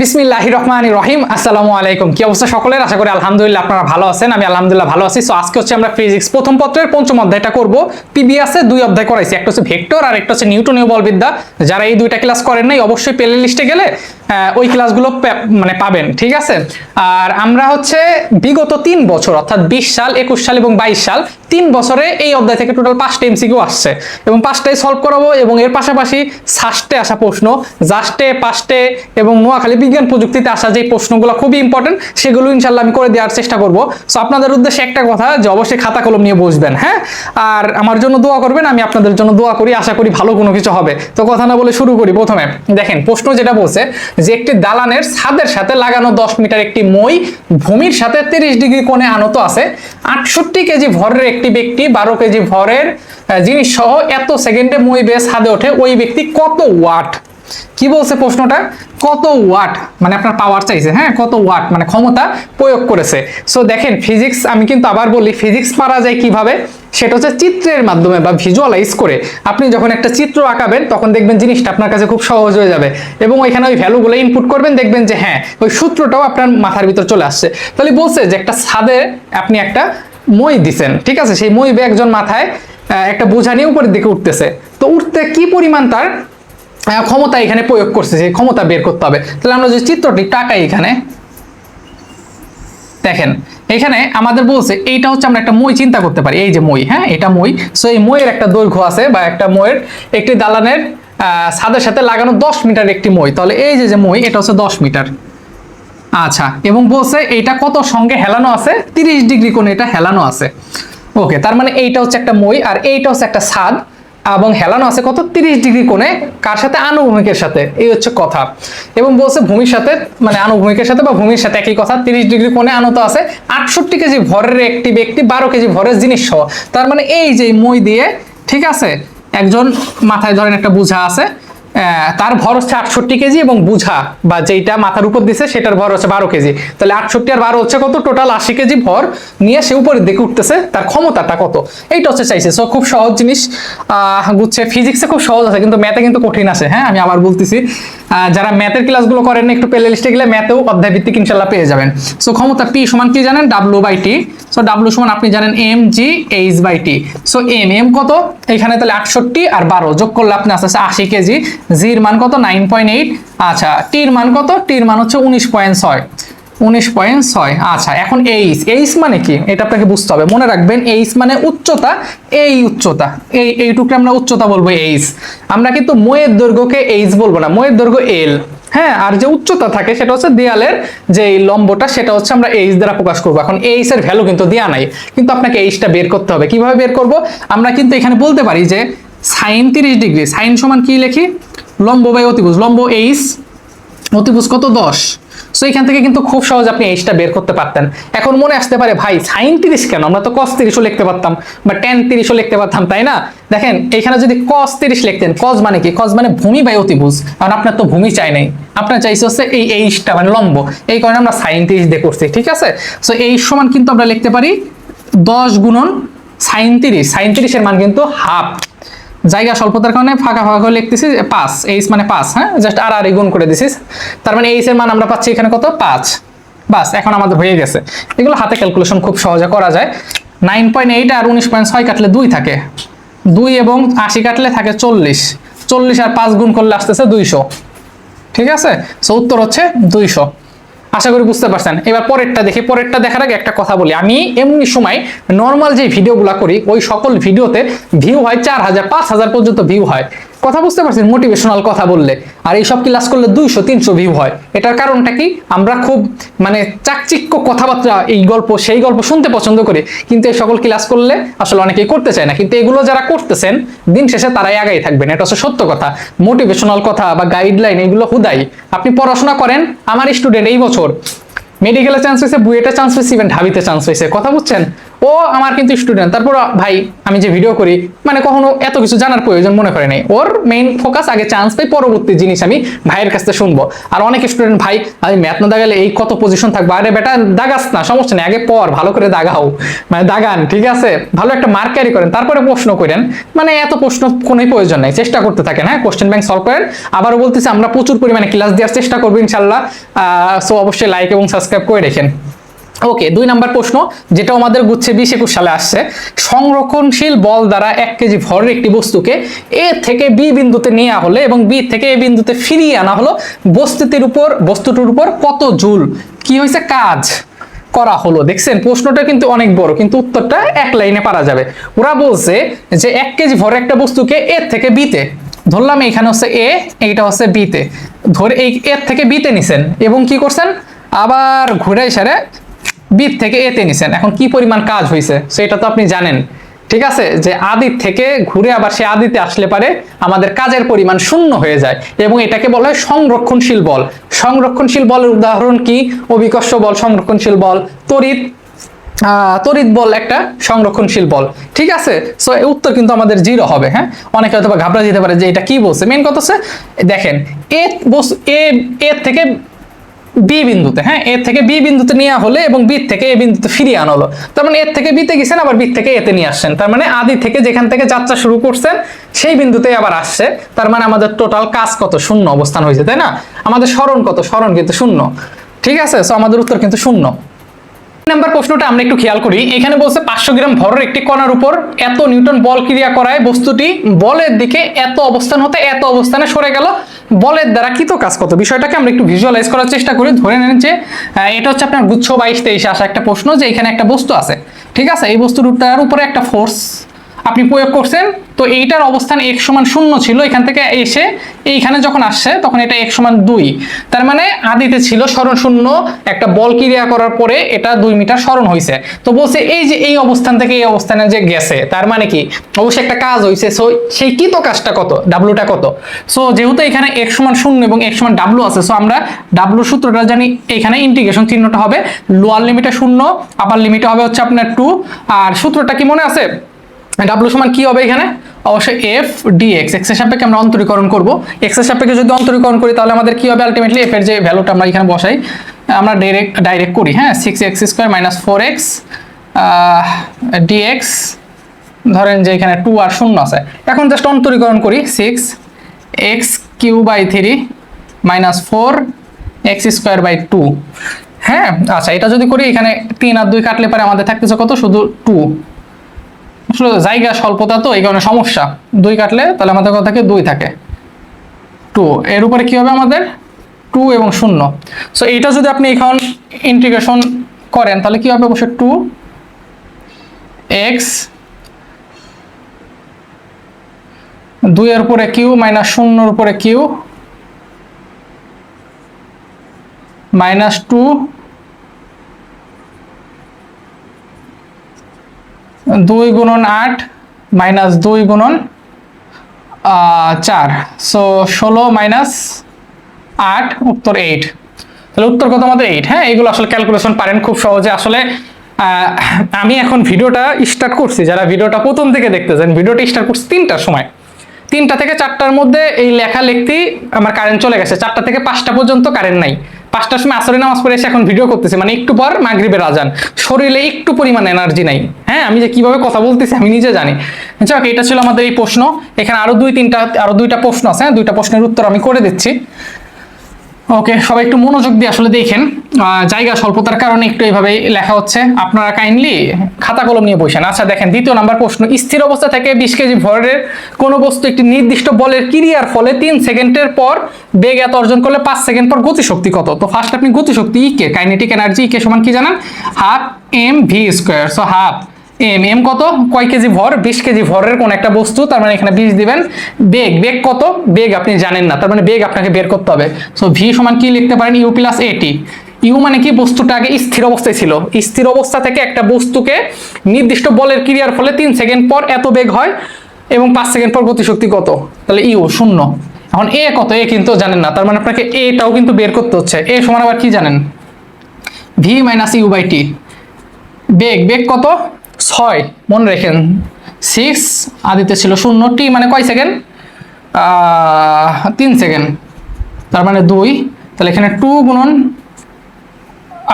বিসমিল্লাহির রহমানির রহিম। আসসালামু আলাইকুম। কি অবস্থা সকলের? আশা করি আলহামদুলিল্লাহ আপনারা ভালো আছেন। আমি আলহামদুলিল্লাহ ভালো আছি। সো আজকে হচ্ছে আমরা ফিজিক্স প্রথম পত্রের পঞ্চম অধ্যায়টা করব। পিবিএসে দুই অধ্যায় করাইছি, একটা হচ্ছে ভেক্টর আর একটা হচ্ছে নিউটনীয় বলবিদ্যা। যারা এই দুইটা ক্লাস করেন নাই অবশ্যই প্লে লিস্টে গেলে ওই ক্লাসগুলো মানে পাবেন, ঠিক আছে? আর আমরা হচ্ছে বিগত 3 বছর অর্থাৎ 20 সাল, 21 সাল এবং 22 সাল 3 বছরে এই অধ্যায় থেকে টোটাল 5টা এমসিকিউ আসছে এবং 5টাই সলভ করাবো। এবং এর পাশাপাশি সাস্টে আসা প্রশ্ন, জাস্টে, পাস্টে এবং নোয়াখালী বিজ্ঞান প্রযুক্তিতে আসা যে প্রশ্নগুলো খুবই ইম্পর্টেন্ট সেগুলো ইনশাল্লাহ আমি করে দেওয়ার চেষ্টা করব। সো আপনাদের উদ্দেশ্যে একটা কথা যে অবশ্যই খাতা কলম নিয়ে বসবেন, হ্যাঁ? আর আমার জন্য দোয়া করবেন, আমি আপনাদের জন্য দোয়া করি, আশা করি ভালো কোনো কিছু হবে। তো কথা না বলে শুরু করি। প্রথমে দেখেন প্রশ্ন যেটা বলছে যে একটি দালানের ছাদের সাথে লাগানো 10 মিটার একটি মই ভূমির সাথে 30 ডিগ্রি কোণে আনত আছে। 68 কেজি ভরের একটি ব্যক্তি 12 কেজি ভরের জিনিস সহ এত সেকেন্ডে মই বেয়ে ছাদে ওঠে, ওই ব্যক্তি কত ওয়াট? কি বলছে প্রশ্নটা? কত ওয়াট মানে আপনার পাওয়ার চাইছে, হ্যাঁ? কত ওয়াট মানে ক্ষমতা প্রয়োগ করেছে। সো দেখেন ফিজিক্স, আমি কিন্তু আবার বলি, ফিজিক্স পারা যায় কিভাবে? সেটা হচ্ছে চিত্রের মাধ্যমে বা ভিজুয়ালাইজ করে। আপনি যখন একটা চিত্র আঁকাবেন তখন দেখবেন জিনিসটা আপনার কাছে খুব সহজ হয়ে যাবে এবং ওইখানে ওই ভ্যালুগুলো ইনপুট করবেন, দেখবেন যে হ্যাঁ ওই সূত্রটাও আপনার মাথার ভিতর চলে আসছে। তাহলে বলছে যে একটা ছাদে আপনি একটা মই দিছেন, ঠিক আছে? সেই মই বেয়ে একজন মাথায় একটা বোঝা নিয়ে উপরের দিকে উঠতেছে। তো উঠতে কি পরিমাণ তার ক্ষমতা এখানে প্রয়োগ করছে, সেই ক্ষমতা বের করতে হবে। তাহলে আমরা যে চিত্রটি টাকাই এখানে দেখেন, এখানে আমাদের বলছে এইটা হচ্ছে আমরা একটা মই চিন্তা করতে পারি, এই যে মই, হ্যাঁ এটা মই। সো এই মইয়ের একটা দৈর্ঘ্য আছে বা একটা মইয়ের একটি দালানের ছাদের সাথে লাগানো 10 মিটার একটি মই। তাহলে এই যে মই এটা হচ্ছে 10 মিটার। আচ্ছা, এবং বলছে এইটা কত সঙ্গে হেলানো আছে? 30 ডিগ্রি কোণে এটা হেলানো আছে। ওকে, তার মানে এইটা হচ্ছে একটা মই আর এইটা হচ্ছে একটা ছাদ এবং হেলানো আছে কত? 30 ডিগ্রি কোণে। কার সাথে? আনুভূমিকের সাথে। এই হচ্ছে কথা। এবং বলছে ভূমির সাথে মানে আনুভূমিকের সাথে বা ভূমির সাথে একই কথা, 30 ডিগ্রি কোণে আনত আছে 68 কেজি ভরের একটি ব্যক্তি 12 কেজি ভরের জিনিস সহ। তার মানে এই যে মই দিয়ে, ঠিক আছে, একজন মাথায় ধরেন একটা বোঝা আছে, তার ভর হচ্ছে 68 কেজি এবং বুঝা বা যেটা মাথার উপর দিছে সেটার ভর হচ্ছে 12 কেজি। তাহলে 68 আর 12 হচ্ছে কত? টোটাল 80 কেজি ভর নিয়ে সে উপরের দিকে উঠতেছে। তার ক্ষমতাটা কত? এইটা হচ্ছে চাইছে। সো খুব সহজ জিনিস বুঝছে। ফিজিক্সে খুব সহজ আছে কিন্তু ম্যাথে কিন্তু কঠিন আছে, হ্যাঁ আমি আবার বলতেছি। যারা ম্যাথের ক্লাসগুলো করেন না একটু প্লে লিস্টে গেলে ম্যাথেও অধ্যায় ভিত্তিক ইনশাল্লাহ পেয়ে যাবেন। সো ক্ষমতা পি সমান কি জানেন? W/T। সো W সমান আপনি জানেন mg/h/T। সো এম কত এখানে? তাহলে 68 আর 12 যোগ করলে আপনি আসছে 80 কেজি। জির মান কত? 9.8। আচ্ছা, টির মান কত? টির মান হচ্ছে 19.6। 19.6। আচ্ছা, এখন এইচ মানে কি এটা আপনাকে বুঝতে হবে। মনে রাখবেন এইচ মানে উচ্চতা। এই উচ্চতা, এইটুকু আমরা উচ্চতা বলবো এইচ। আমরা কিন্তু মইয়ের দৈর্ঘ্যকে এইচ বলবো না, মইয়ের দৈর্ঘ্য এল, হ্যাঁ। আর যে উচ্চতা থাকে সেটা হচ্ছে দেয়ালের যে লম্বটা, সেটা হচ্ছে আমরা এইচ দ্বারা প্রকাশ করবো। এখন এইচ এর ভ্যালু কিন্তু দেয়া নাই, কিন্তু আপনাকে এইচটা বের করতে হবে। কিভাবে বের করব? আমরা কিন্তু এখানে বলতে পারি যে সাইন 30 ডিগ্রি, সাইন সমান কি লিখি? লম্ব বাই অতিভুজ। লম্ব এইচ, অতিভুজ কত? 10। সো এখান থেকে কিন্তু খুব সহজ আপনি এইচটা বের করতে পারতেন। এখন মনে আসতে পারে ভাই সাইন 30 কেন? আমরা তো cos 30ও লিখতে পারতাম বা tan 30ও লিখতে পারতাম, তাই না? দেখেন এখানে যদি cos 30 লিখতেন, cos মানে কি? cos মানে ভূমি বাই অতিভুজ। কারণ আপনার তো ভূমি চাই নাই, আপনার চাইছে হচ্ছে এই এইচটা মানে লম্ব। এই কারণে আমরা সাইন 30 দিয়ে করছি, ঠিক আছে? সো এইচ সমান কিন্তু আমরা লিখতে পারি 10 গুণন সাইন 30। সাইন 30 এর মান কিন্তু হাফ। জায়গা স্বল্পতার কারণে ফাঁকা করে লিখতেছি 5, এইচ মানে 5, হ্যাঁ জাস্ট আর গুণ করে দিছিস। তার মানে এইচ এর মান আমরা পাচ্ছি এখানে কত? 5। বাস, এখন আমাদের হয়ে গেছে। এগুলো হাতে ক্যালকুলেশন খুব সহজে করা যায়। 9.8 আর 19.6 কাটলে 2 থাকে, 2 এবং 80 কাটলে থাকে 40। 40 আর 5 গুণ করলে আসতেছে 200, ঠিক আছে? সো উত্তর হচ্ছে 200। আশা করি বুঝতে পারছেন। এবার পরেরটা দেখি। পরেরটা দেখার আগে একটা কথা বলি, আমি এমনি সময় নর্মাল যে ভিডিওগুলো করি ওই সকল ভিডিওতে ভিউ হয় 4000 5000 পর্যন্ত ভিউ হয়। কথা বুঝতে পারছেন? মোটিভেশনাল কথা বললে। আর এইসব ক্লাস করলে 200 300 ভিউ হয়। এটার কারণটা কি? আমরা খুব মানে চাকচিক্য কথাবার্তা, এই গল্প সেই গল্প শুনতে পছন্দ করি, কিন্তু এই সকল ক্লাস করলে আসলে অনেকেই করতে চায় না। কিন্তু এগুলো যারা করতেছেন দিন শেষে তারাই আগাই থাকবেন, এটা হচ্ছে সত্য কথা। মোটিভেশনাল কথা বা গাইডলাইন এগুলো হুদাই। আপনি পড়াশোনা করেন, আমার স্টুডেন্ট এই বছর মেডিকেলে চান্স হয়েছে, বুয়েটে চান্স হয়েছে, ইভেন ঢাবিতে চান্স হয়েছে। কথা বুঝছেন? ও আমার কিন্তু স্টুডেন্ট, তারপর ভাই আমি যে ভিডিও করি মানে কখনো এত কিছু জানার প্রয়োজন মনে করে নাই। ওর মেইন ফোকাস আগে চান্স পাই, পরবর্তী জিনিস আমি ভাইয়ের কাছ থেকে শুনবো। আর অনেক স্টুডেন্ট ভাই আমি ম্যাথ না দাগালে এই কত পজিশন থাকবো, আরে বেটা দাগাস না, সমস্যা নেই, আগে পর ভালো করে দাগাও, মানে দাগান, ঠিক আছে, ভালো একটা মার্ক ক্যারি করেন, তারপরে প্রশ্ন করেন, মানে এত প্রশ্ন কোনো প্রয়োজন নাই, চেষ্টা করতে থাকেন, হ্যাঁ কোশ্চেন ব্যাংক সলভ করেন। আবারও বলতেছি আমরা প্রচুর পরিমাণে ক্লাস দেওয়ার চেষ্টা করবো ইনশাল্লাহ। সো অবশ্যই লাইক এবং সাবস্ক্রাইব করে রেখেন। ওকে, 2 নাম্বার প্রশ্ন, যেটা আমাদের গুচ্ছে 20-21 সালে আসছে, সংরক্ষণশীল বল দ্বারা 1 কেজি ভরের একটি বস্তুকে এ থেকে বি বিন্দুতে নেওয়া হলে এবং বি থেকে এ বিন্দুতে ফিরিয়ে আনা হলো, বস্তুটির উপর কত জুল কি হয়েছে কাজ করা হলো। দেখছেন প্রশ্নটা কিন্তু অনেক বড়, কিন্তু উত্তরটা এক লাইনে পারা যাবে। ওরা বলছে যে 1 কেজি ভরের একটা বস্তুকে এ থেকে বিতে, ধরলাম এখানে হচ্ছে এ, এইটা হচ্ছে বিতে, ধরে এই এর থেকে বিতে নিছেন এবং কি করছেন আবার ঘুরে সারে বি থেকে এতে নিছেন। এখন কি পরিমাণ কাজ হয়েছে সেটা তো আপনি জানেন, ঠিক আছে, যে আদির থেকে ঘুরে আবার সে আদিতে আসলে পারে আমাদের কাজের পরিমাণ শূন্য হয়ে যায়, এবং এটাকে বলা হয় সংরক্ষণশীল বল। সংরক্ষণশীল বলের উদাহরণ কি? অভিকর্ষ বল সংরক্ষণশীল বল, তড়িৎ বল একটা সংরক্ষণশীল বল, ঠিক আছে। সো উত্তর কিন্তু আমাদের 0 হবে। হ্যাঁ, অনেকে হয়তো ঘাবড়া যেতে পারে যে এটা কি বলছে। মেন কথা হচ্ছে দেখেন এ থেকে বি বিন্দুতে, হ্যাঁ এ থেকে বি বিন্দুতে নেওয়া হলে এবং বি থেকে এ বিন্দুতে ফিরিয়ে আনা হলো, তার মানে এর থেকে বিতে গেছেন আবার বি থেকে এতে নিয়ে আসছেন, তার মানে আদি থেকে যেখান থেকে যাত্রা শুরু করছেন সেই বিন্দুতেই আবার আসছে, তার মানে আমাদের টোটাল কাজ কত? শূন্য অবস্থান হয়েছে, তাই না? আমাদের স্মরণ কত? স্মরণ কিন্তু শূন্য, ঠিক আছে। সো আমাদের উত্তর কিন্তু শূন্য। নাম্বার প্রশ্নটা আমরা একটু খেয়াল করি। এখানে বলছে 500 গ্রাম ভরের একটি কণার উপর এত নিউটন বল ক্রিয়া করায় বস্তুটি বলের দিকে এত অবস্থান হতে এত অবস্থানে সরে গেল, বলের দ্বারা কৃত কাজ কত? বিষয়টাকে আমরা একটু ভিজুয়ালাইজ করার চেষ্টা করি। ধরে নেন যে এটা হচ্ছে আপনার গুচ্ছ 22-23 আসা একটা প্রশ্ন, যে এখানে একটা বস্তু আছে, ঠিক আছে, এই বস্তুটার উপরে একটা ফোর্স আপনি প্রয়োগ করছেন, তো এইটার অবস্থান x সমান 0 ছিল, এখান থেকে এসে এইখানে যখন আসছে তখন এটা x সমান 2, তার মানে আদিতে ছিল সরণ শূন্য, একটা বল ক্রিয়া করার পরে এটা 2 মিটার সরণ হয়েছে। তো বলছে এই যে এই অবস্থান থেকে এই অবস্থানে যে গেছে, তার মানে কি অবশ্যই একটা কাজ হয়েছে। সো সেই কৃত কাজটা কত? ডাব্লুটা কত? সো যেহেতু এখানে x সমান 0 এবং x সমান ডাব্লু আছে, সো আমরা ডাব্লু সূত্রটা জানি, এখানে ইন্টিগ্রেশন চিহ্নটা হবে লোয়ার লিমিটে 0, আপার লিমিটে হবে হচ্ছে আপনার 2, আর সূত্রটা কি মনে আছে? ডাব্লু সমান কি হবে এখানে? অবশ্যই এফ ডিএক্স, এক্স এর সাপেক্ষে আমরা অন্তরীকরণ করব। এক্স এর সাপেক্ষে যদি অন্তরীকরণ করি তাহলে আমাদের কি হবে? আলটিমেটলি এফ এর যে ভ্যালুটা আমরা এখানে বসাই, আমরা ডাইরেক্ট করি, হ্যাঁ 6x² - 4x dx, ধরেন যে এখানে 2 আর 0 আছে, এখন জাস্ট অন্তরীকরণ করি, 6x³/3 - 4x²/2, হ্যাঁ আচ্ছা এটা যদি করি এখানে 3 আর 2 কাটলে পারে আমাদের থাকতেছে কত? শুধু 2। আসলে জায়গা স্বল্পতা তো এই কারণে সমস্যা, 2 কাটলে তাহলে আমাদের কত থাকে? 2 থাকে, 2 এর উপরে কি হবে আমাদের? 2 এবং 0। সো এইটা যদি আপনি এখন ইন্টিগ্রেশন করেন তাহলে কি হবে? অবশ্যই 2x 2 এর উপরে কিউ মাইনাস 0 এর উপরে কিউ মাইনাস 2 2 গুণন 8 মাইনাস 2 গুণন 4, সো 16 মাইনাস 8, উত্তর 8। তাহলে উত্তর কত আমাদের? 8। হ্যাঁ এগুলো আসলে ক্যালকুলেশন পারেন খুব সহজে। আসলে আমি এখন ভিডিওটা স্টার্ট করছি, যারা ভিডিওটা প্রথম থেকে দেখতেছেন, ভিডিওটা স্টার্ট করছি 3টার সময়, 3টা থেকে 4টার মধ্যে এই লেখা লিখতেই আমার কারেন্ট চলে গেছে, 4টা থেকে 5টা পর্যন্ত কারেন্ট নাই, 5টার সময় আসরের নামাজ পড়ে এসে এখন ভিডিও করতেছি, মানে একটু পর মাগরিবের আজান, শরীরে একটু পরিমাণ এনার্জি নাই। হ্যাঁ আমি যে কিভাবে কথা বলতেছি আমি নিজে জানি। যাক এটা ছিল আমাদের এই প্রশ্ন। এখানে আরো 2-3টা প্রশ্ন আছে, হ্যাঁ 2টা প্রশ্নের উত্তর আমি করে দিচ্ছি। ওকে সবাই একটু মনোযোগ দিয়ে আসলে দেখেন, জায়গা স্বল্পতার কারণে একটু এইভাবে লেখা হচ্ছে, আপনারা কাইন্ডলি খাতা কলম নিয়ে বসেন। আচ্ছা দেখেন 2য় নাম্বার প্রশ্ন, স্থির অবস্থা থেকে 20 কেজি ভরের কোনো বস্তু একটি নির্দিষ্ট বলের ক্রিয়ার ফলে 3 সেকেন্ডের পর বেগ এত অর্জন করলে 5 সেকেন্ড পর গতিশক্তি কত? তো ফার্স্ট আপনি গতিশক্তি কে, কাইনেটিক এনার্জি কে সমান কি জানেন? ½ mv²। সো ½ এম কত? কয় কেজি ভর? 20 কেজি ভরের কোন একটা বস্তু, তার মানে এখানে 20 দিবেন। বেগ কত? বেগ আপনি জানেন না, তার মানে বেগ আপনাকে বের করতে হবে। সো ভি সমান কি লিখতে পারেন? ইউ প্লাস এটি। ইউ মানে কি? বস্তুটা আগে স্থির অবস্থায় ছিল, স্থির অবস্থা থেকে একটা বস্তুকে নির্দিষ্ট বলের ক্রিয়ার ফলে 3 সেকেন্ড পর এত বেগ হয় এবং 5 সেকেন্ড পর গতিশক্তি কত? তাহলে ইউ 0। এখন এ কত? এ কিন্তু জানেন না, তার মানে আপনাকে এটাও কিন্তু বের করতে হচ্ছে। এ সমান আবার কি জানেন? V minus you by T. বেগ কত? 6 মনে রেখেন, 6 আদিতে ছিল 0, টি মানে কয় সেকেন্ড, 3 সেকেন্ড, তার মানে 2, তাহলে এখানে 2 গুণন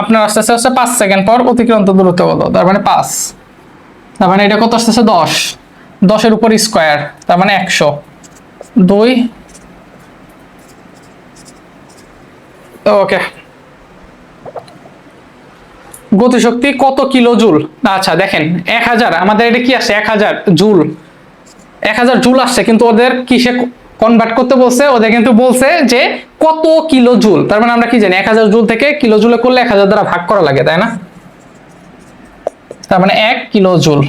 আপনার আস্তে আস্তে আস্তে 5 সেকেন্ড পর অতিক্রান্ত দূরত্ব কত, তার মানে 5, তার মানে এটা কত আসতেছে 10, 10 এর উপর স্কোয়ার, তার মানে 100, 2, ওকে। গতিশক্তি কত কিলো জুল? আচ্ছা দেখেন 1000, আমাদের এটা কি আসছে 1000 জুল, 1000 জুল আসছে, কিন্তু ওদের কিসে কনভার্ট করতে বলছে, ওদের কিন্তু বলছে যে কত কিলো জুল। তার মানে আমরা কি জানি 1000 জুল থেকে কিলো জুলে করলে 1000 দ্বারা ভাগ করা লাগে, তাই না? তার মানে 1 কিলো জুল।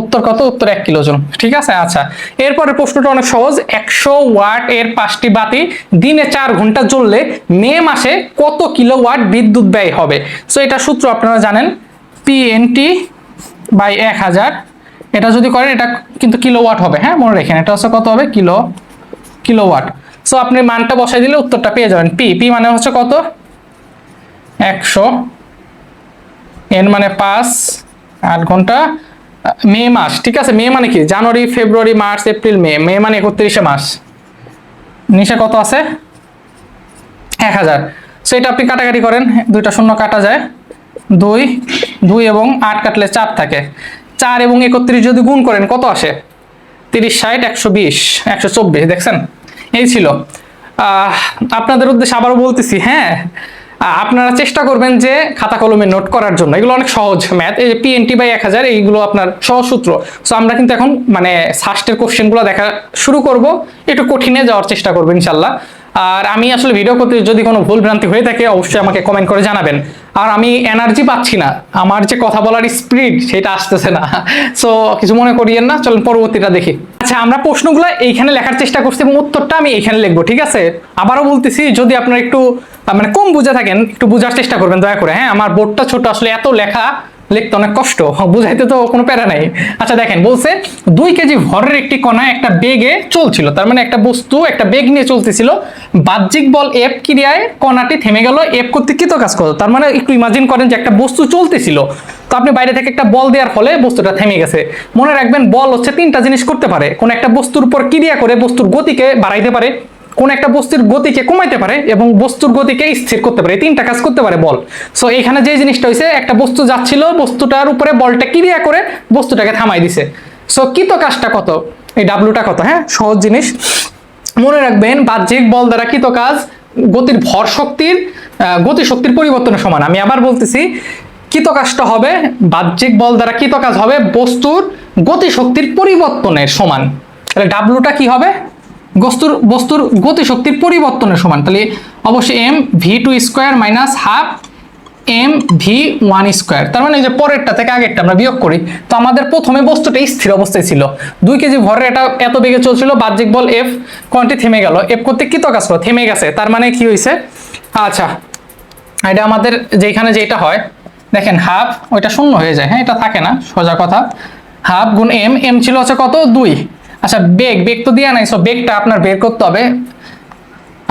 উত্তর কত? উত্তর 1 কিলো জুল। ঠিক আছে। আচ্ছা, এরপরের প্রশ্নটা অনেক সহজ। 100 ওয়াট এর 5টি বাতি দিনে 4 ঘন্টা জ্বললে মে মাসে কত কিলোওয়াট বিদ্যুৎ ব্যয় হবে? সো এটা সূত্র আপনারা জানেন, পিএনটি বাই 1000। এটা যদি করেন এটা কিন্তু কিলোওয়াট হবে, হ্যাঁ মনে রাখেন, এটা হচ্ছে কত হবে, কিলোওয়াট। সো আপনি মানটা বসাই দিলে উত্তরটা পেয়ে যাবেন। পি মানে হচ্ছে কত, 100, এন মানে 5, 8 ঘন্টা, মে মাস। ঠিক আছে, মে মানে কি, জানুয়ারি ফেব্রুয়ারি মার্চ এপ্রিল মে, মে মানে 31 মাস। নিচে কত আছে, 1000। সো এটা আপনি কাটাকাটি করেন, 2টা শূন্য কাটা যায়, 2 এবং 8 কাটলে 4 থাকে, 4 এবং 31 যদি গুণ করেন কত আসে, 30, 60, 120, 124। দেখছেন, এই ছিল। আপনাদের উদ্দেশ্যে আবারও বলতেছি, হ্যাঁ আপনারা চেষ্টা করবেন যে খাতা কলমে নোট করার জন্য, এগুলো অনেক সহজ ম্যাথ। এই যে পিএনটি বাই 1000 এইগুলো আপনার সহজ সূত্র। সো আমরা কিন্তু এখন মানে সাস্টের কোশ্চেনগুলো দেখা শুরু করব, একটু কঠিনে যাওয়ার চেষ্টা করবো ইনশাল্লাহ। আর আমি আসলে ভিডিও করতে যদি কোনো ভুল ভ্রান্তি হয়ে থাকে অবশ্যই আমাকে কমেন্ট করে জানাবেন। আর আমি এনার্জি পাচ্ছি না, আমার যে কথা বলার স্পিড সেটা আসতেছে না, সো কিছু মনে করিয়েন না। চলুন পরবর্তীটা দেখি। আচ্ছা, আমরা প্রশ্নগুলো এইখানে লেখার চেষ্টা করছি এবং উত্তরটা আমি এইখানে লিখবো। ঠিক আছে, আবারও বলতেছি, যদি আপনারা একটু মানে কম বুঝে থাকেন একটু বোঝার চেষ্টা করবেন দয়া করে, হ্যাঁ আমার বোর্ডটা ছোট, আসলে এত লেখা লিখতে অনেক কষ্ট, বুঝাইতে তো কোনো প্যারা নাই। আচ্ছা দেখেন, বলছে 2 কেজি ভরের একটি কণা একটা বেগে চলছিল, তার মানে একটা বস্তু একটা বেগ নিয়ে চলতেছিল, বাহ্যিক বল এফ ক্রিয়ায় কণাটি থেমে গেল, এফ কর্তৃক কৃত কাজ করলো। তার মানে একটু ইমাজিন করেন যে একটা বস্তু চলতেছিল, তো আপনি বাইরে থেকে একটা বল দেওয়ার ফলে বস্তুটা থেমে গেছে। মনে রাখবেন বল হচ্ছে 3টা জিনিস করতে পারে, কোন একটা বস্তুর উপর ক্রিয়া করে বস্তুর গতিকে বাড়াইতে পারে, কোন একটা বস্তুর গতিকে কমাইতে পারে এবং বস্তুর গতিকে স্থির করতে পারে। এই 3টা কাজ করতে পারে বল। সো এখানে যে জিনিসটা হইছে, একটা বস্তু যাচ্ছিল, বস্তুটার উপরে বলটা ক্রিয়া করে বস্তুটাকে থামাই দিছে। সো কৃত কাজটা কত, এই ডাব্লুটা কত? হ্যাঁ সহজ জিনিস মনে রাখবেন, বাহ্যিক বল দ্বারা কৃত কাজ গতির ভর শক্তির গতি শক্তির পরিবর্তনের সমান। আমি আবার বলতেছি, কৃত কাজটা হবে বাহ্যিক বল দ্বারা কৃত কাজ হবে বস্তুর গতি শক্তির পরিবর্তনের সমান। তাহলে ডাব্লুটা কি হবে, বস্তুর গতিশক্তির পরিবর্তনের সমান। তাহলে অবশ্যই M V two square minus half M V one square. তার মানে যে পরেরটা থেকে আগেরটা আমরা বিয়োগ করি, তো আমাদের প্রথমে বস্তুটা স্থির অবস্থায় ছিল, 2 কেজি ভরের, এটা এত বেগে চলছিল, বাহ্যিক বল এফ, কোয়ান্টি থেমে গেল, এফ করতে কৃত কাজ করো, থেমে গেছে। তার মানে কি হয়েছে, আচ্ছা এটা আমাদের যেখানে যেটা হয় দেখেন, হাফ ওইটা শূন্য হয়ে যায়, হ্যাঁ এটা থাকে না, সোজা কথা, হাফ গুণ এম, এম ছিল হচ্ছে কত 2। আচ্ছা বেগ তো দেওয়া নাই, সো বেগটা আপনার বের করতে হবে।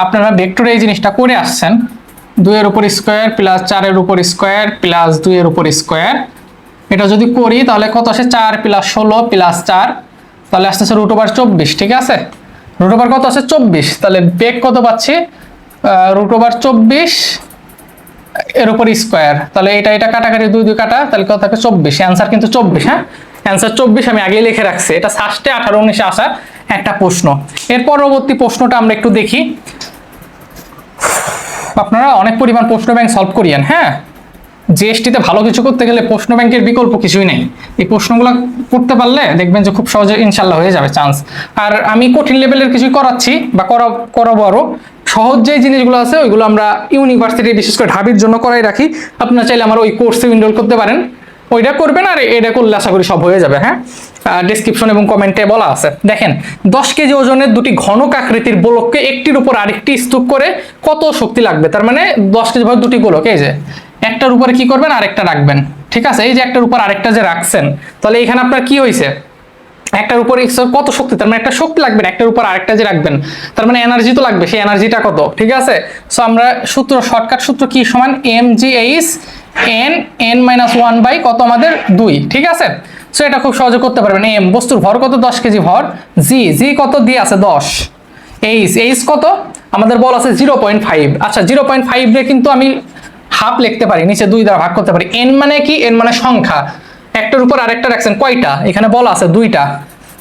আপনারা ভেক্টরে এই জিনিসটা করে আসছেন, 2 এর উপর স্কোয়ার প্লাস 4 এর উপর স্কোয়ার প্লাস 2 এর উপর স্কোয়ার। এটা যদি করি তাহলে কত আসে, 4 প্লাস 16 প্লাস 4, তাহলে আসতেছে √24। ঠিক আছে, √, কত আছে 24, তাহলে বেগ কত পাচ্ছি, √24 এর উপর স্কোয়ার। তাহলে এটা কাটাকাটি 2 কাটা, তাহলে কত থাকে 24। অ্যান্সার কিন্তু 24, হ্যাঁ অ্যান্সার 24, আমি আগেই লিখে রাখছি। এটা সাস্টে 18-19 আসা একটা প্রশ্ন। এর পরবর্তী প্রশ্নটা আমরা একটু দেখি। আপনারা অনেক পরিমাণ প্রশ্ন ব্যাংক সলভ করিয়েন, হ্যাঁ জিএসটিতে ভালো কিছু করতে গেলে প্রশ্ন ব্যাংকের বিকল্প কিছুই নেই। এই প্রশ্নগুলো করতে পারলে দেখবেন যে খুব সহজে ইনশাল্লাহ হয়ে যাবে চান্স। আর আমি কঠিন লেভেলের কিছুই করাচ্ছি বা করাবো আরো। সহজ যে জিনিসগুলো আছে ওইগুলো আমরা ইউনিভার্সিটি বিশেষ করে ঢাবির জন্য করাই রাখি। আপনারা চাইলে আমার ওই কোর্সে এনরোল করতে পারেন, ওইটা করবেন আর এটা করলে আশা করি সব হয়ে যাবে। হ্যাঁ ডেসক্রিপশন এবং কমেন্টে বলা আছে। দেখেন 10 কেজি ওজনের 2টি ঘনক আকৃতির গোলককে একটির উপর আরেকটি স্তূপ করে কত শক্তি লাগবে? তার মানে 10 কেজি ভর 2টি গোলক, এই যে একটার উপরে কি করবেন, আরেকটা রাখবেন। ঠিক আছে, এই যে একটার উপর আরেকটা যে রাখছেন, তাহলে এখানে আপনার কি হয়েছে, একটার উপর কত শক্তি, তার মানে একটা শক্তি লাগবে, একটার উপর আরেকটা যে রাখবেন তার মানে এনার্জি তো লাগবে, সেই এনার্জিটা কত? ঠিক আছে, সো আমরা শর্টকাট সূত্র কি সমান mgh N N minus one by কত আমাদের 2, ঠিক আছে। সো এটা খুব সহজে করতে পারবেন। এম বস্তুর ভর কত 10 কেজি ভর, জি জি কত দিয়ে আছে 10, এইচ কত আমাদের বল আছে 0.5। আচ্ছা 0.5 রে কিন্তু আমি হাফ লিখতে পারি, নিচে 2 দ্বারা ভাগ করতে পারি। এন মানে কি, এন মানে সংখ্যা, একটার উপর আরেকটা রাখছেন কয়টা, এখানে বল আছে 2টা।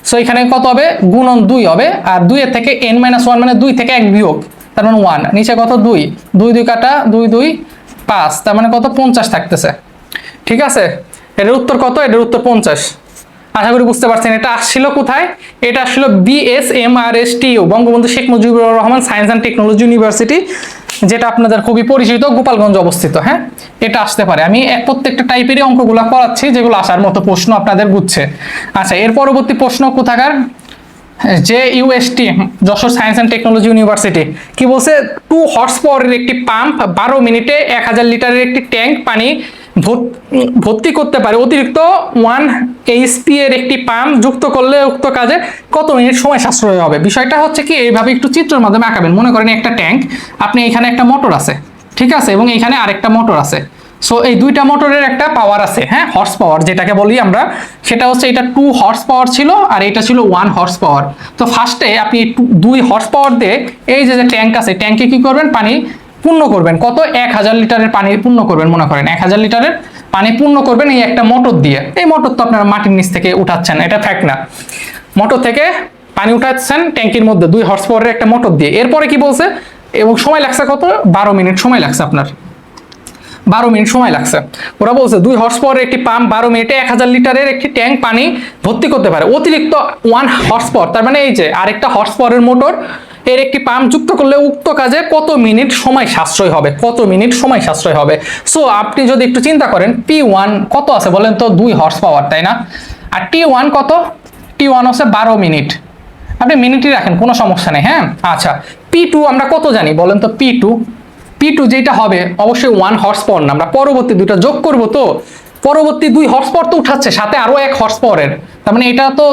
সো এখানে কত হবে গুণন 2 হবে, আর 2 এর থেকে n মাইনাস 1 মানে 2 থেকে 1 বিয়োগ, তার মানে 1, নিচে কত 2, 2 2 কাটা 2 2 5, তার মানে কত 50 থাকতেছে, ঠিক আছে। এটার উত্তর কত, এটার উত্তর 50। আশা করি বুঝতে পারছেন। এটা আসছিল কোথায়, এটা আসছিল BSMRSTU, Bangabandhu Sheikh Mujibur Rahman science and technology university, যেটা আপনাদের খুবই পরিচিত, গোপালগঞ্জ অবস্থিত। হ্যাঁ, এটা আসতে পারে। আমি প্রত্যেকটা টাইপেরই অঙ্কগুলো করাচ্ছি যেগুলো আসার মতো প্রশ্ন আপনাদের বুঝছে। আচ্ছা, এর পরবর্তী প্রশ্ন কোথাকার, JUST Jessore science and technology university কি বলছে, 2 হর্স পাওয়ারের একটি পাম্প 12 মিনিটে 1000 লিটারের একটি ট্যাঙ্ক পানি ভর্তি করতে পারে, অতিরিক্ত 1 HP এর একটি পাম্প যুক্ত করলে উক্ত কাজে কত মিনিট সময় সাশ্রয় হবে। বিষয়টা হচ্ছে কি, এইভাবে একটু চিত্রের মাধ্যমে আঁকাবেন। মনে করেন একটা ট্যাঙ্ক, আপনি এখানে একটা মোটর আছে, ঠিক আছে, এবং এখানে আরেকটা মোটর আছে। সো এই দুইটা মোটরের একটা পাওয়ার আছে, হ্যাঁ, হর্স পাওয়ার যেটাকে বলি আমরা, সেটা হচ্ছে এটা 2 হর্স পাওয়ার ছিল আর এটা ছিল 1 হর্স পাওয়ার। তো ফার্স্টে আপনি 2 হর্স পাওয়ার দিয়ে এই যে ট্যাঙ্ক আছে, ট্যাঙ্কে কি করবেন, পানি পূর্ণ করবেন, কত 1000 লিটারের পানি পূর্ণ করবেন। মনে করেন 1000 লিটারের পানি পূর্ণ করবেন এই একটা মোটর দিয়ে। এই মোটর তো আপনারা মাটির নিচ থেকে উঠাচ্ছেন, এটা ফ্যাক্ট না, মোটর থেকে পানি উঠাচ্ছেন ট্যাঙ্কির মধ্যে 2 হর্স পাওয়ারের একটা মোটর দিয়ে। এরপরে কি বলছে, এবং সময় লাগছে কত, 12 মিনিট সময় লাগছে আপনার, 12 মিনিট সময় লাগছে। ওরা বলছে 2 হর্স পাওয়ারের একটি পাম্প 12 মিনিটে 1000 লিটারের একটি ট্যাঙ্ক পানি ভর্তি করতে পারে, অতিরিক্ত 1 হর্স পাওয়ার, তার মানে এই যে আরেকটা হর্স পাওয়ারের মোটর এর একটি পাম্প যুক্ত করলে উক্ত কাজে কত মিনিট সময় সাশ্রয় হবে, কত মিনিট সময় সাশ্রয় হবে। সো আপনি যদি একটু চিন্তা করেন, P1 কত আছে বলেন তো, 2 হর্স পাওয়ার, তাই না, আর T1 কত, T1 হচ্ছে 12 মিনিট, আপনি মিনিটই রাখেন কোনো সমস্যা নেই। হ্যাঁ, আচ্ছা P2 আমরা কত জানি বলেন তো, P2 যেটা হবে অবশ্যই 1 হর্স পাওয়ার না, আমরা পরবর্তী দুটো যোগ করব, তো পরবর্তী 2 হর্স পাওয়ার তো উঠাচ্ছে, সাথে আরো 1 হর্স পাওয়ারের, তার মানে এটা তো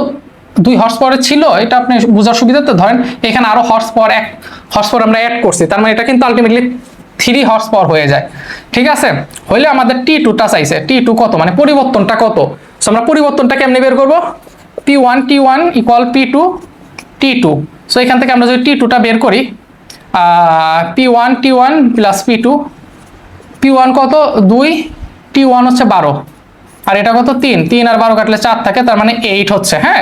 2 হর্স পাওয়ারের ছিল, এটা আপনি বোঝার সুবিধাতে ধরেন এখানে আরো হর্স পাওয়ার 1 হর্স পাওয়ার আমরা অ্যাড করছি, তার মানে এটা কিন্তু আলটিমেটলি 3 হর্স পাওয়ার হয়ে যায়, ঠিক আছে। হইলে আমাদের T2টা চাইছে, T2 কত, মানে পরিবর্তনটা কত। সো আমরা পরিবর্তনটা কেমনে বের করব, T1 equal P2 T2। So এখান থেকে আমরা যদি T2টা বের করি, P1 প্লাস P1 কত 2, T1 হচ্ছে 12, আর এটা কত 3 আর 12 কাটলে 4 থাকে, তার মানে 8 হচ্ছে। হ্যাঁ,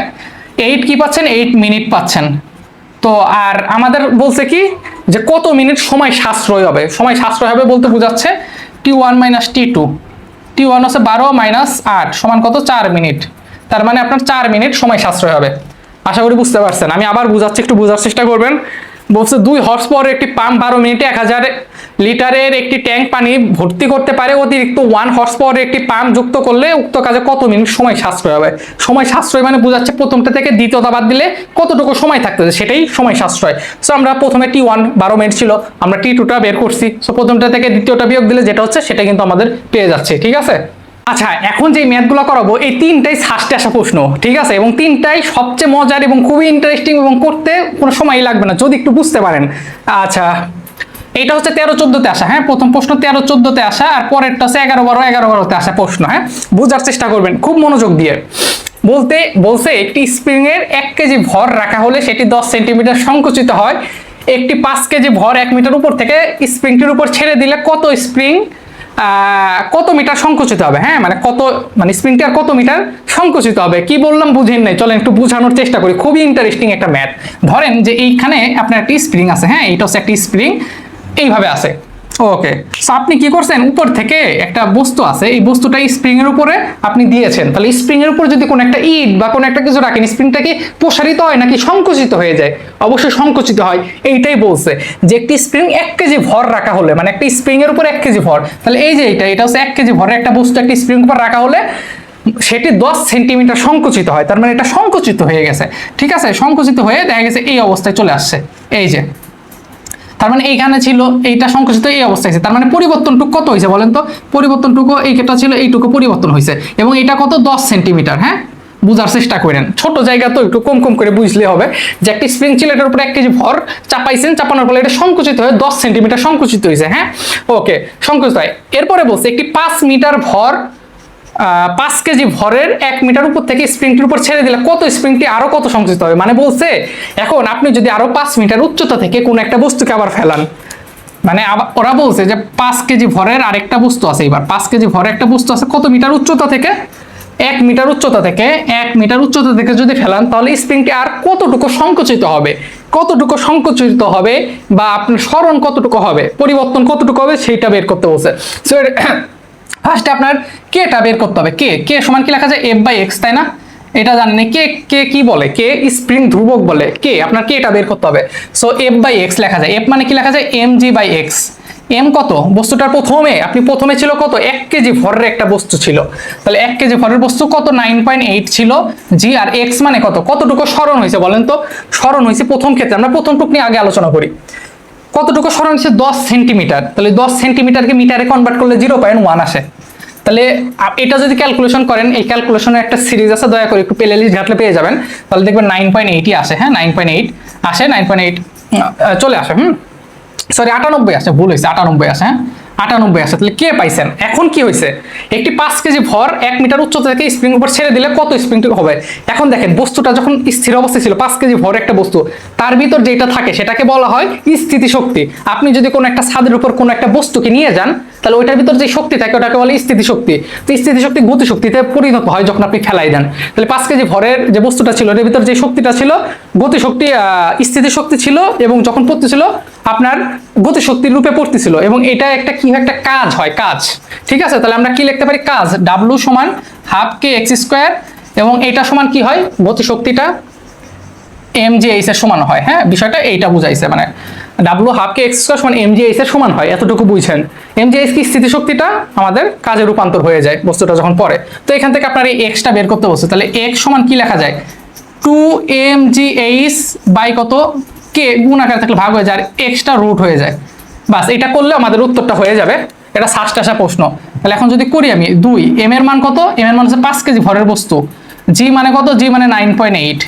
8 কি পাচ্ছেন, 8 মিনিট পাচ্ছেন। তো আর আমাদের বলছে কি যে কত মিনিট সময় সাশ্রয় হবে, সময় সাশ্রয় হবে বলতে বোঝাচ্ছে T1 মাইনাস T1 হচ্ছে 12 মাইনাস 8 সমান কত 4 মিনিট, তার মানে আপনার 4 মিনিট সময় সাশ্রয় হবে। আশা করি বুঝতে পারছেন। আমি আবার বুঝাচ্ছি, একটু বোঝার চেষ্টা করবেন। বলছে 2 হর্স পাওয়ারের একটি পাম্প 12 মিনিটে 1000 লিটারের একটি ট্যাঙ্ক পানি ভর্তি করতে পারে, অতিরিক্ত 1 হর্স পাওয়ারের একটি পাম্প যুক্ত করলে উক্ত কাজে কত মিনিট সময় সাশ্রয় হবে। সময় সাশ্রয় মানে বোঝাচ্ছে প্রথমটা থেকে দ্বিতীয়টা বাদ দিলে কতটুকু সময় থাকতেছে, সেটাই সময় সাশ্রয়। সো আমরা প্রথমে T1 12 মিনিট ছিল, আমরা T2টা বের করছি, সো প্রথমটা থেকে দ্বিতীয়টা বিয়োগ দিলে যেটা হচ্ছে সেটা কিন্তু আমাদের পেয়ে যাচ্ছে, ঠিক আছে। আচ্ছা, এখন যে ম্যাথগুলো করাবো এই 3টাই ফার্স্টে আসা প্রশ্ন, ঠিক আছে, এবং 3টাই সবচেয়ে মজার এবং খুবই ইন্টারেস্টিং, এবং করতে কোনো সময়ই লাগবে না যদি একটু বুঝতে পারেন। আচ্ছা, এটা হচ্ছে 13-14তে আসা, হ্যাঁ, প্রথম প্রশ্ন 13-14তে আসা, আর পরেরটা হচ্ছে 11-12-11-12তে আসা প্রশ্ন। হ্যাঁ, বোঝার চেষ্টা করবেন খুব মনোযোগ দিয়ে। বলছে একটি স্প্রিং এর 1 কেজি ভর রাখা হলে সেটি 10 সেন্টিমিটার সংকুচিত হয়, একটি 5 কেজি ভর 1 মিটার উপর থেকে স্প্রিংটির উপর ছেড়ে দিলে কত মিটার সংকুচিত হবে। হ্যাঁ, মানে স্প্রিংটি আর কত মিটার সংকুচিত হবে। কি বললাম বুঝেন নাই, চলেন একটু বোঝানোর চেষ্টা করি। খুবই ইন্টারেস্টিং একটা ম্যাথ। ধরেন যে এইখানে আপনার একটি স্প্রিং আছে, হ্যাঁ, এটা হচ্ছে একটি স্প্রিং, এইভাবে আছে, ওকে। সো আপনি কি করছেন, উপর থেকে একটা বস্তু আছে, এই বস্তুটা স্প্রিং এর উপরে আপনি দিয়েছেন, তাহলে স্প্রিং এর উপর যদি কোনো একটা ইট বা কোনো একটা কিছু রাখেন, স্প্রিংটা কি প্রসারিত হয় নাকি সংকুচিত হয়ে যায়? অবশ্যই সংকুচিত হয়। এইটাই বলছে যে একটি স্প্রিং 1 কেজি ভর রাখা হলে, মানে একটা স্প্রিং এর উপর 1 কেজি ভর, তাহলে এই যে এটা হচ্ছে 1 কেজি ভরের একটা বস্তু একটা স্প্রিং উপর রাখা হলে সেটি 10 সেন্টিমিটার সংকুচিত হয়, তার মানে এটা সংকুচিত হয়ে গেছে, ঠিক আছে। সংকুচিত হয়ে দেখা গেছে এই অবস্থায় চলে আসছে, এই যে, তার মানে এইখানে ছিল এইটা সংকুচিত এই অবস্থায় আছে, তার মানে পরিবর্তনটুকু কত হয়েছে বলেন তো, পরিবর্তনটুকু এইটা ছিল এইটুকু পরিবর্তন হয়েছে, এবং এটা কত 10 সেন্টিমিটার। হ্যাঁ, বুঝার চেষ্টা করেন, ছোট জায়গা তো একটু কম কম করে বুঝলে হবে যে একটা স্প্রিং ছিল, এটার উপরে 1 কেজি ভর চাপাইছেন, চাপানোর ফলে এটা সংকুচিত হয়ে 10 সেন্টিমিটার সংকুচিত হয়েছে। হ্যাঁ, ওকে, সংকুচিত হয়। এরপরে বলছে একটি 5 মিটার ভর 5 কেজি ভরের 1 মিটার উপর থেকে স্প্রিংটির উপর ছেড়ে দিলে কত স্প্রিংটি আরো কত সংকুচিত হবে। মানে বলছে এখন আপনি যদি আরো 5 মিটার উচ্চতা থেকে কোনো একটা বস্তুকে আবার ফেলান, মানে ওরা বলছে যে 5 কেজি ভরের আরেকটা বস্তু আছে, এবার 5 কেজি ভরের একটা বস্তু আছে কত মিটার উচ্চতা থেকে, 1 মিটার উচ্চতা থেকে, 1 মিটার উচ্চতা থেকে যদি ফেলান তাহলে স্প্রিংটি আর কতটুকু সংকুচিত হবে, কতটুকু সংকুচিত হবে বা আপনার সরণ কতটুকু হবে, পরিবর্তন কতটুকু হবে সেইটা বের করতে বলছে। সো ফার্স্টে আপনার কেটা বের করতে হবে। কে সমান কি লেখা যায়, F/x, তাই না? এটা জানেন কে কি বলে, কে স্প্রিং ধ্রুবক বলে, কে আপনার এটা বের করতে হবে। সো F/x লেখা যায়, F মানে কি লেখা যায়, mg/x। এম কত, বস্তুটার প্রথমে ছিল কত, 1 কেজি ভরের একটা বস্তু ছিল, তাহলে 1 কেজি ভরের বস্তু কত, 9.8 ছিল জি, আর x মানে কতটুকু সরণ হয়েছে বলেন তো। সরণ হয়েছে প্রথম ক্ষেত্রে, আমরা প্রথম টুক নিয়ে আগে আলোচনা করি, কতটুকু সরণ হচ্ছে 10 সেন্টিমিটার, তাহলে 10 সেন্টিমিটারকে মিটারে কনভার্ট করলে 0.1 আসে। তাহলে এটা যদি ক্যালকুলেশন করেন, এই ক্যালকুলেশনের একটা সিরিজ আছে, দয়া করে একটু প্লেলিস্ট ঘাটলে পেয়ে যাবেন, তাহলে দেখবেন 9.8 আসে। হ্যাঁ, 9.8 আসে, 9.8 চলে আসে। সরি 98 আসে, ভুল হয়েছে, 98 আসে। হ্যাঁ, 98 আসে। তাহলে কে পাইছেন। এখন কি হয়েছে, একটি 5 কেজি ভর 1 মিটার উচ্চতা থেকে স্প্রিং উপর ছেড়ে দিলে কত স্প্রিংটি হবে। এখন দেখেন বস্তুটা যখন স্থির অবস্থায় ছিল, 5 কেজি ভর একটা বস্তু, তার ভিতর যেটা থাকে সেটাকে বলা হয় স্থিতিশক্তি। আপনি যদি কোনো একটা ছাদের উপর কোনো একটা বস্তুকে নিয়ে যান, তাহলে ওইটার ভিতর যে শক্তি থাকে ওটাকে বলে স্থিতিশক্তি। তো স্থিতিশক্তি গতিশক্তিতে পরিণত হয় যখন আপনি ফেলাই দেন। তাহলে 5 কেজি ভরের যে বস্তুটা ছিল এর ভিতর যে শক্তিটা ছিল গতিশক্তি, স্থিতিশক্তি ছিল, এবং যখন পড়তেছিল আপনার গতিশক্তির রূপে পড়তেছিল, এবং এটা একটা কি একটা কাজ হয়, কাজ। ঠিক আছে, তাহলে আমরা কি লিখতে পারি, কাজ W সমান হাফ কে এক্স স্কোয়ার, এবং এটা সমান কি হয়, গতিশক্তিটা mgh এর সমান হয়। হ্যাঁ, বিষয়টা এইটা বুঝাইছে, মানে W হাফ কে এক্স স্কোয়ার সমান mgh এর সমান হয়, এতটুকু বুঝছেন। mgh কি, স্থিতিশক্তিটা আমাদের কাজে রূপান্তর হয়ে যায় বস্তুটা যখন পড়ে। তো এখান থেকে আপনার এই এক্সটা বের করতে বলছে, তাহলে x সমান কি লেখা যায়, 2mgh বাই কত, কে গুণ আকারে থাকলে ভাগ হয়ে যায়, এক্সটা রুট হয়ে যায়। বাস, এটা করলে আমাদের উত্তরটা হয়ে যাবে। এটা ফার্স্ট আসা প্রশ্ন। তাহলে এখন যদি করি আমি 2, m এর মান কত, m এর মান হচ্ছে 5 কেজি ভরের বস্তু, g মানে কত, g মানে 9.8,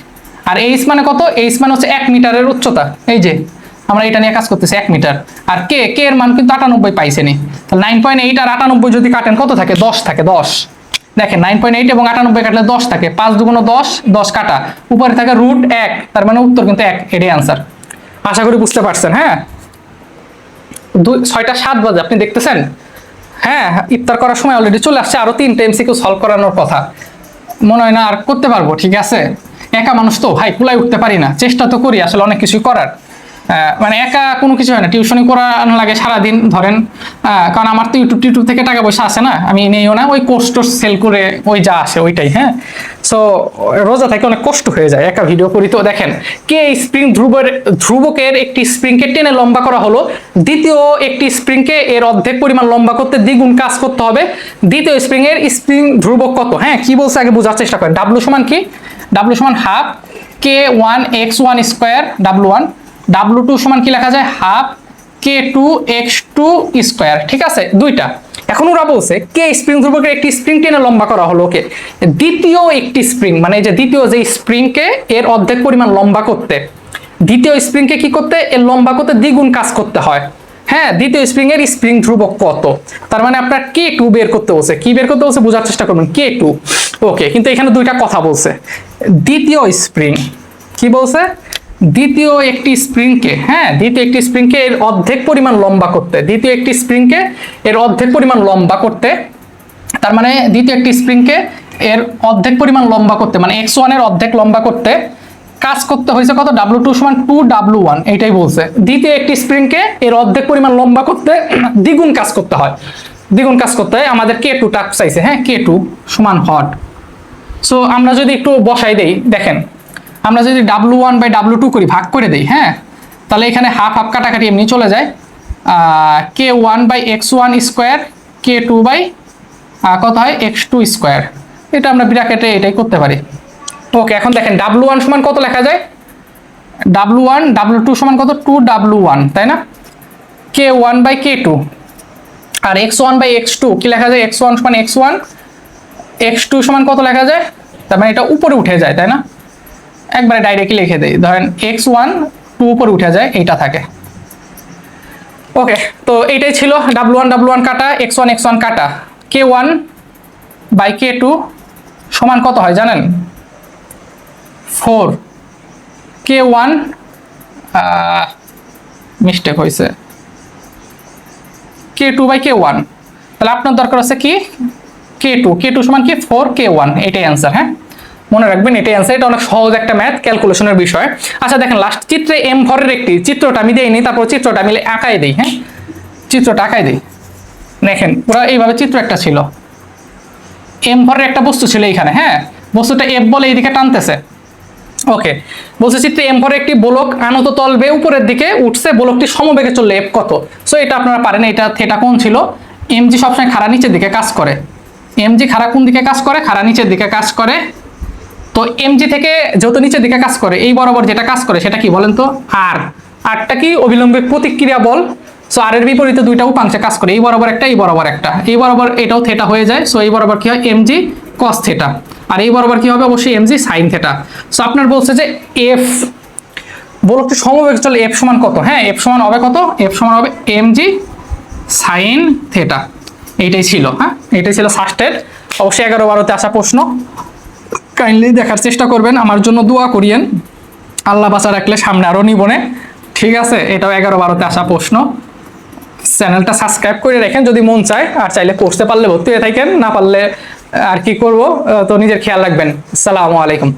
আর h মানে কত, h মানে হচ্ছে 1 মিটারের উচ্চতা। এই যে আমরা এটা নিয়ে কাজ করতেছি, 1 মিটার। আর কে এর মান কিন্তু 98 পাইছেনি। তাহলে 9.8 আর 98 যদি কাটেন কত থাকে, 10 থাকে। 10 দেখেন 9.8 এবং 98 কাটলে 10 থাকে, 5 দুগুণ 10, 10 কাটা, উপরে থাকে রুট 1, তার মানে উত্তর কিন্তু 1, এটাই আনসার। আশা করি বুঝতে পারছেন। হ্যাঁ, 6টা 7 বাজে, আপনি দেখতেছেন। হ্যাঁ, ইফতার করার সময় অলরেডি চলে আসছে, আরো 3টা এমসিকিউ সলভ করানোর কথা, মনে হয় না আর করতে পারবো। ঠিক আছে, একা মানুষ তো ভাই, কুলাই উঠতে পারি না, চেষ্টা তো করি আসলে অনেক কিছু করার, মানে একা কোনো কিছু হয় না, টিউশনি করানো লাগে সারাদিন ধরেন, কারণ আমার তো ইউটিউব থেকে টাকা পয়সা আসে না, আমি নেইও না, ওই কোর্স টোর্স সেল করে ওই যা আসে ওইটাই। হ্যাঁ, সো রোজা থেকে অনেক কষ্ট হয়ে যায়, একা ভিডিও করি। তো দেখেন, কে স্প্রিং ধ্রুবকের একটি স্প্রিংকে টেনে লম্বা করা হলো, দ্বিতীয় একটি স্প্রিংকে এর অর্ধেক পরিমাণ লম্বা করতে দ্বিগুণ কাজ করতে হবে, দ্বিতীয় স্প্রিং এর স্প্রিং ধ্রুবক কত। হ্যাঁ, কি বলছে আগে বোঝার চেষ্টা করেন। W সমান কি, W সমান half k1 x1 square W1, W2 সমান কি লেখা যায়, হাফ k2 x2 স্কোয়ার। ঠিক আছে, দুইটা। এখন ওরা বলছে কে স্প্রিং ধ্রুবকের একটি স্প্রিং টেনে লম্বা করা হলো, ওকে, দ্বিতীয় একটি স্প্রিং মানে যে দ্বিতীয় যে স্প্রিংকে এর অর্ধেক পরিমাণ লম্বা করতে, দ্বিতীয় স্প্রিংকে কি করতে, এর লম্বা করতে দ্বিগুণ কাজ করতে হয়। হ্যাঁ, দ্বিতীয় স্প্রিং এর স্প্রিং ধ্রুবক কত, তার মানে আপনার k2 বের করতে বলছে। কি বের করতে বলছে বোঝার চেষ্টা করবেন, k2। ওকে, কিন্তু এখানে দুইটা কথা বলছে। দ্বিতীয় স্প্রিং কি বলছে, দ্বিতীয় একটি স্প্রিংকে, হ্যাঁ, দ্বিতীয় একটি স্প্রিংকে এর অর্ধেক পরিমাণ লম্বা করতে, দ্বিতীয় একটি স্প্রিংকে এর অর্ধেক পরিমাণ লম্বা করতে, তার মানে দ্বিতীয় একটি স্প্রিংকে এর অর্ধেক পরিমাণ লম্বা করতে, মানে x1 এর অর্ধেক লম্বা করতে কাজ করতে হয়েছে কত, W2 সমান 2W1, এইটাই বলছে। দ্বিতীয় একটি স্প্রিংকে এর অর্ধেক পরিমাণ লম্বা করতে দ্বিগুণ কাজ করতে হয়, দ্বিগুণ কাজ করতে হয়। আমাদের k2 টা চাইছে। হ্যাঁ, k2 সমান হট। সো আমরা যদি একটু বসাই দেই, দেখেন আমরা যদি W1 বাই W2 করি, ভাগ করে দেই, হ্যাঁ, তাহলে এখানে হাফ হাফ কাটাকাটি এমনি চলে যায়, k1 by x1 square, k2 by কত হয়, x2 স্কোয়ার। এটা আমরা ব্র্যাকেটে এটাই করতে পারি। ওকে, এখন দেখেন W1 সমান কত লেখা যায়, W1, W2 সমান কত, 2W1, তাই না, k1 by k2, R x1 by x2 কি লেখা যায়, x1 সমান x1, x2 সমান কত লেখা যায়, তার মানে এটা উপরে উঠে যায়, তাই না? একবারে ডাইরেক্টলি লিখে দেই, ধরেন x1 2 উপরে উঠে যায়, এইটা থাকে। ওকে, তো এইটাই ছিল w1 কাটা, x1 কাটা, k1 বাই k2 সমান কত হয় জানেন? 4 k1 মিস্টেক হয়েছে, k2 বাই k1। তাহলে আপনার দরকার আছে কি k2 সমান কি 4 k1, এটাই অ্যান্সার। হ্যাঁ, মনে রাখবেন এটাই অ্যান্সার। এটা অনেক সহজ একটা ম্যাথ ক্যালকুলেশনের বিষয়। আচ্ছা দেখেন লাস্ট চিত্রে m ভরের একটি, চিত্রটা আমি দেইনি, তারপর চিত্রটা আমি আঁকাই দিই। হ্যাঁ, চিত্রটা আঁকাই দিই। দেখেন পুরো এইভাবে চিত্র একটা ছিল, m ভরের একটা বস্তু ছিল এইখানে। হ্যাঁ, বস্তুটা f বলে এইদিকে টানতেছে। ওকে, বলছে চিত্রে m ভরের একটি গোলক আনত তল বেয়ে উপরের দিকে উঠছে, গোলকটি সমবেগে চললে f কত? সো এটা আপনারা পারেন, এটা থিটা কোণ ছিল। mg সবসময় খাড়া নিচের দিকে কাজ করে, mg খাড়া কোন দিকে কাজ করে? খাড়া নিচের দিকে কাজ করে। তো mg থেকে যেহেতু নিচের দিকে কাজ করে, এই বরাবর যেটা কাজ করে সেটা কি বলেন তো? আরটা কি? অবিলম্বিক প্রতিক্রিয়া বল। সো আর এর বিপরীতে দুইটা উপাংশে কাজ করে, এই বরাবর একটা, এই বরাবর একটা, এই বরাবর এটাও থিটা হয়ে যায়। সো এই বরাবর কি হয়? mg cos থিটা, আর এই বরাবর কি হবে? অবশ্যই mg sin থিটা। সো আপনার বলছে যে f বলকটি সমবেগে চলে f সমান কত? হ্যাঁ, f সমান হবে কত? f সমান হবে mg sin থিটা। এইটাই ছিল। হ্যাঁ, এইটাই ছিল ফার্স্টের। অবশ্যই 11-12তে আসা প্রশ্ন, কাইন্ডলি দেখার চেষ্টা করবেন, আমার জন্য দোয়া করিয়েন। আল্লাহ বাঁচা রাখলে সামনে আরো নিবনে। ঠিক আছে, এটাও 11-12তে আসা প্রশ্ন। চ্যানেলটা সাবস্ক্রাইব করে রাখেন যদি মন চায়, আর চাইলে পড়তে পারলে ভর্তি হয়ে থাকেন, না পারলে আর কি করব। তো নিজের খেয়াল রাখবেন। আসসালামু আলাইকুম।